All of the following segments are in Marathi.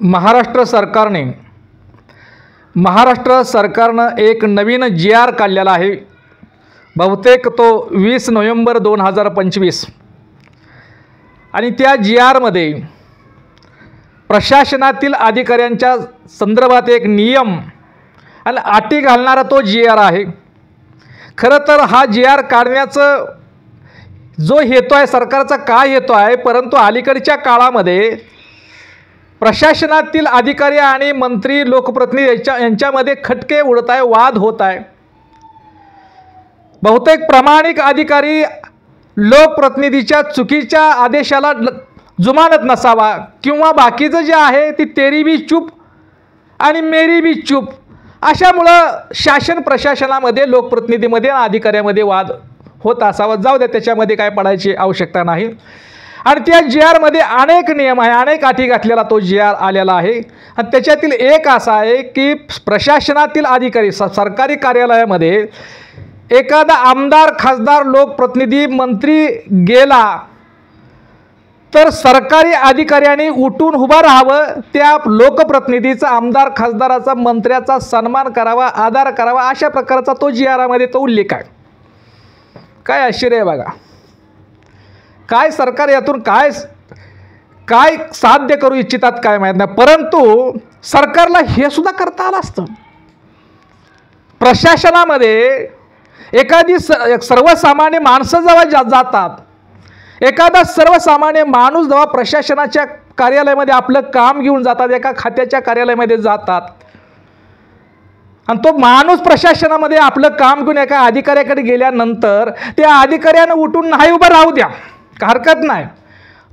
महाराष्ट्र सरकारनं एक नवीन GR काढलेला आहे। बहुतेक तो 20 नोव्हेंबर 2025 आणि त्या GR मध्ये प्रशासनातील अधिकाऱ्यांच्या संदर्भात एक नियम आणि अटी घालणारा तो GR आहे। खरं तर हा GR काढण्याचं जो हेतू आहे सरकारचा काय हेतू आहे, परंतु अलीकडच्या काळामध्ये प्रशासनातील अधिकारी आणि मंत्री लोकप्रतिनिधी यांच्यामध्ये खटके उडत आहे, वाद होत आहे। बहुतेक प्रामाणिक अधिकारी लोकप्रतिनिधीच्या चुकीच्या आदेशाला जुमानत नसावा किंवा बाकीचं जे आहे ती तेरी भी चूप आणि मेरी भी चूप अशामुळं शासन प्रशासनामध्ये लोकप्रतिनिधीमध्ये आणि अधिकाऱ्यामध्ये वाद होत असावा। जाऊ द्या, त्याच्यामध्ये काय पडायची आवश्यकता नाही। आणि त्या GR मध्ये अनेक नियम आहे, अनेक अटी घातलेला तो GR आलेला आहे। आणि त्याच्यातील एक असा आहे की प्रशासनातील अधिकारी सरकारी कार्यालयामध्ये एखादा आमदार खासदार लोकप्रतिनिधी मंत्री गेला तर सरकारी अधिकाऱ्यांनी उठून उभा राहावं, त्या लोकप्रतिनिधीचा आमदार खासदाराचा मंत्र्याचा सन्मान करावा, आदर करावा, अशा प्रकारचा तो GR मध्ये तो उल्लेख आहे। काय आश्चर्य आहे बघा, काय सरकार यातून काय साध्य करू इच्छितात काय माहीत नाही, परंतु सरकारला हे सुद्धा करता आलं असतं। प्रशासनामध्ये एखादी सर्वसामान्य माणसं जेव्हा जातात, एखादा सर्वसामान्य माणूस जेव्हा प्रशासनाच्या कार्यालयामध्ये आपलं काम घेऊन जातात, एका खात्याच्या कार्यालयामध्ये जातात आणि तो माणूस प्रशासनामध्ये आपलं काम घेऊन एका अधिकाऱ्याकडे गेल्यानंतर त्या अधिकाऱ्यानं उठून नाही उभं राहू द्या, हरकत नाही,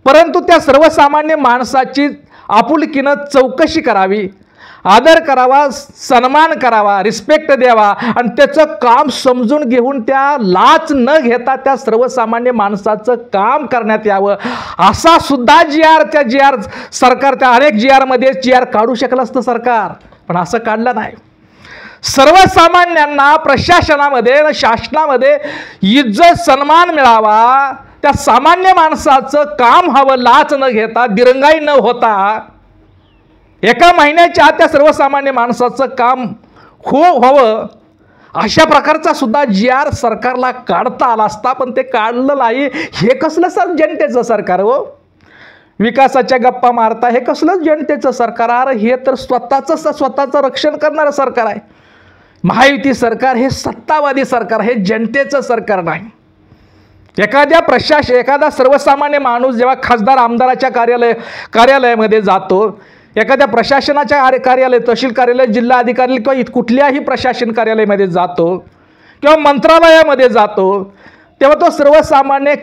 परंतु त्या सर्वसामान्य माणसाची आपुलकीनं चौकशी करावी, आदर करावा, सन्मान करावा, रिस्पेक्ट द्यावा आणि त्याचं काम समजून घेऊन त्या लाच न घेता त्या सर्वसामान्य माणसाचं काम करण्यात यावं, असा सुद्धा GR सरकार त्या अनेक GR मध्ये GR काढू शकलं असतं सरकार, पण असं काढलं नाही। सर्वसामान्यांना प्रशासनामध्ये शासनामध्ये इज्जत सन्मान मिळावा, त्या सामान्य माणसाचं काम हवं, लाच न घेता, दिरंगाई न होता, एका महिन्याच्या आत त्या सर्वसामान्य माणसाचं काम व्हावं, अशा प्रकारचा सुद्धा GR सरकारला काढता आला असता, पण ते काढलं नाही। हे कसलं जनतेचं सरकार हो, विकासाच्या गप्पा मारता, हे कसलं जनतेचं सरकार? अरे हे तर स्वतःचं रक्षण करणारं सरकार आहे। महायुती सरकार हे सत्तावादी सरकार, हे जनतेचं सरकार नाही। एखादा सर्वसामान्य माणूस जेव्हा खासदार आमदाराच्या कार्यालयामध्ये जातो, एखाद्या प्रशासनाच्या कार्यालय, तहसील कार्यालय, जिल्हा अधिकारी किंवा कुठल्याही प्रशासन कार्यालयामध्ये जातो किंवा मंत्रालयामध्ये जातो, तेव्हा तो सर्वसामान्य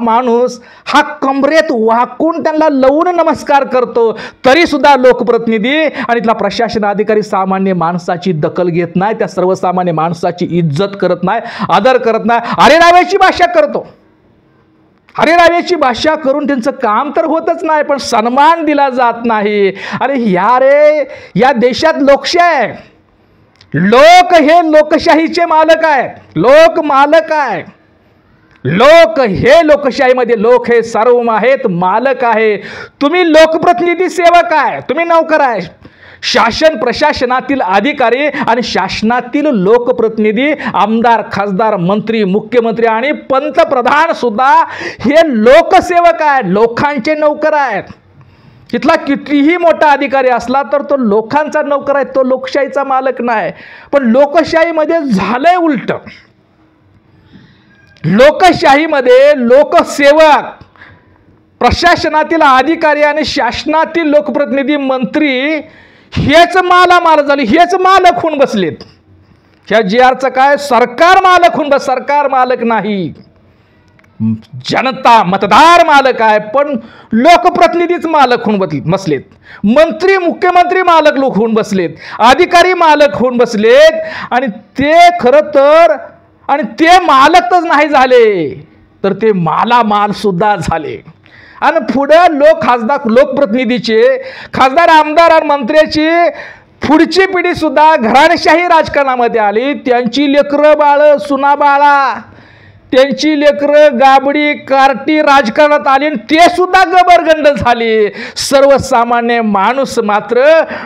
माणूस हा कमरेत वाकून त्यांना लवून नमस्कार करतो, तरी सुद्धा लोकप्रतिनिधी आणि इथला प्रशासन अधिकारी सामान्य माणसाची दखल घेत नाही, त्या सर्वसामान्य माणसाची इज्जत करत नाही, आदर करत नाही, अरेराव्याची भाषा करतो। अरेराव्याची भाषा करून त्यांचं काम तर होतच नाही, पण सन्मान दिला जात नाही। अरे या देशात लोकशाही आहे, लोक हे लोकशाहीचे मालक आहेत, लोक मालक आहे, लोक हे लोकशाहीमध्ये लोक हे सार्वभौम आहेत, मालक आहे। तुम्ही लोकप्रतिनिधी सेवक आहे, तुम्ही नौकर आहे। शासन प्रशासनातील अधिकारी आणि शासनातील लोकप्रतिनिधी आमदार खासदार मंत्री मुख्यमंत्री आणि पंतप्रधान सुद्धा हे लोकसेवक आहेत, लोकांचे नौकर आहेत। इथला कितीही मोठा अधिकारी असला तर तो लोकांचा नौकर आहे, तो लोकशाहीचा मालक नाही। पण लोकशाहीमध्ये झालंय उलट, लोकशाहीमध्ये लोकसेवक प्रशासनातील अधिकारी आणि शासनातील लोकप्रतिनिधी मंत्री हेच मालामाल झाले, हेच मालक होऊन बसलेत। ह्या GRचं काय, सरकार मालक होऊन बस, सरकार मालक नाही, जनता मतदार मालक आहे, पण लोकप्रतिनिधीच मालक होऊन बसलेत, मंत्री मुख्यमंत्री मालक लोक होऊन बसलेत, अधिकारी मालक होऊन बसलेत। आणि ते खरं तर ते मालकच नाही झाले तर ते मालामाल सुद्धा झाले। आणि पुढे लोकप्रतिनिधीचे खासदार आमदार आणि मंत्र्याची पुढची पिढी सुद्धा घराणेशाही राजकारणामध्ये आली, त्यांची लेकरं बाळ सुना बाळा त्यांची लेकरं गाबडी कार्टी राजकारणात आली आणि ते सुद्धा गबरगंड झाली. सर्वसामान्य माणूस मात्र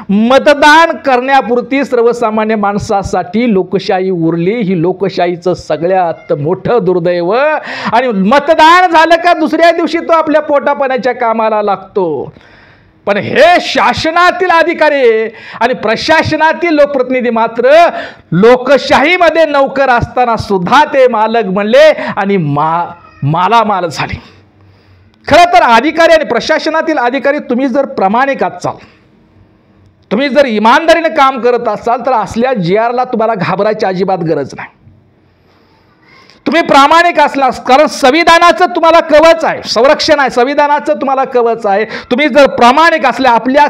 मतदान करण्यापुरती सर्वसामान्य माणसासाठी लोकशाही उरली. ही लोकशाहीचं सगळ्यात मोठं दुर्दैव. आणि मतदान झालं का दुसऱ्या दिवशी तो आपल्या पोटापाण्याच्या कामाला लागतो. पण हे शासनातील अधिकारी आणि प्रशासनातील लोकप्रतिनिधी मात्र लोकशाहीमध्ये नोकर असताना सुद्धा ते मालक बनले आणि मालामाल झाले. खरं तर अधिकारी आणि प्रशासनातील अधिकारी तुम्ही जर प्रामाणिक असाल, तुम्ही जर इमानदारीने काम करत असाल तर असल्या GRला तुम्हाला घाबरायची अजिबात गरज नाही. तुम्ही प्रामाणिक असलास, कारण संविधानाचं तुम्हाला कवच आहे, संरक्षण आहे, संविधानाचं तुम्हाला कवच आहे. तुम्ही जर प्रामाणिक असले, आपल्या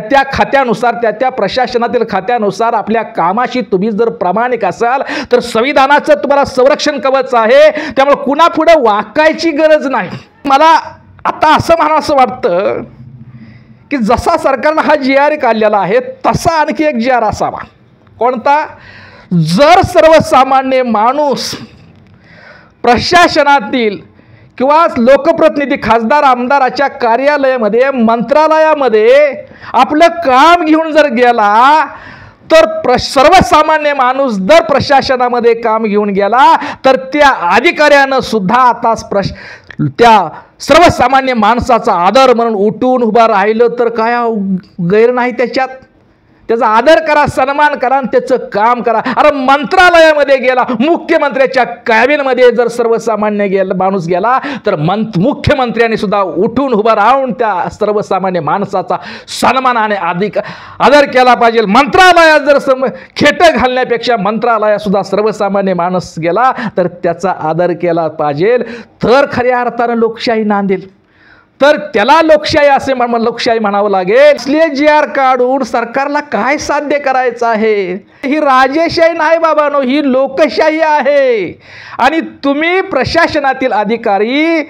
त्या खात्यानुसार, त्या प्रशासनातील खात्यानुसार आपल्या कामाशी तुम्ही जर प्रामाणिक असाल तर संविधानाचं तुम्हाला संरक्षण कवच आहे. त्यामुळे कुणापुढे वाकायची गरज नाही. मला आता असं म्हणावंसं वाटतं की जसा सरकारनं हा GR काढलेला आहे तसा आणखी एक GR असावा. कोणता? जर सर्वसामान्य माणूस प्रशासनातील किंवा लोकप्रतिनिधी खासदार आमदाराच्या कार्यालयामध्ये मंत्रालयामध्ये आपलं काम घेऊन जर गेला तर सर्वसामान्य माणूस जर प्रशासनामध्ये काम घेऊन गेला तर त्या अधिकाऱ्यानं सुद्धा आता त्या सर्वसामान्य माणसाचा आदर म्हणून उठून उभा राहिलं तर काय गैर नाही त्याच्यात. त्याचा आदर करा, सन्मान करा आणि त्याचं काम करा. अरे मंत्रालयामध्ये गेला, मुख्यमंत्र्याच्या कॅबिनमध्ये जर सर्वसामान्य माणूस गेला तर मुख्यमंत्र्यांनी सुद्धा उठून उभा राहून त्या सर्वसामान्य माणसाचा सन्मानाने आदर केला पाहिजे. मंत्रालयात जर खेटं घालण्यापेक्षा मंत्रालयात सुद्धा सर्वसामान्य माणूस गेला तर त्याचा आदर केला पाहिजे. तर खऱ्या अर्थानं लोकशाही नांदेल. तर त्याला लोकशाही असे लोकशाही म्हणावं लागेल. असले GR काढून सरकारला काय साध्य करायचं आहे? ही राजेशाही नाही बाबांनो, ही लोकशाही आहे. आणि तुम्ही प्रशासनातील अधिकारी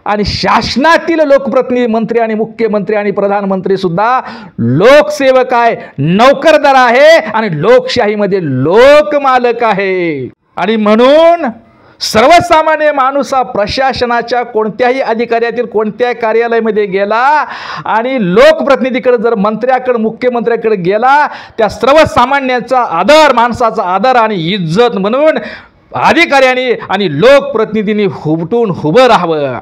आणि शासनातील लोकप्रतिनिधी, मंत्री आणि मुख्यमंत्री आणि प्रधानमंत्री सुद्धा लोकसेवक आहे, नोकरदार आहे आणि लोकशाहीमध्ये लोकमालक आहे. आणि म्हणून सर्वसामान्य माणूस हा प्रशासनाच्या कोणत्याही अधिकाऱ्यातील कोणत्याही कार्यालयामध्ये गेला आणि लोकप्रतिनिधीकडे जर मंत्र्याकडे मुख्यमंत्र्याकडे गेला, त्या सर्वसामान्याचा आदर, माणसाचा आदर आणि इज्जत म्हणून अधिकाऱ्यांनी आणि लोकप्रतिनिधींनी उठून उभं राहावं.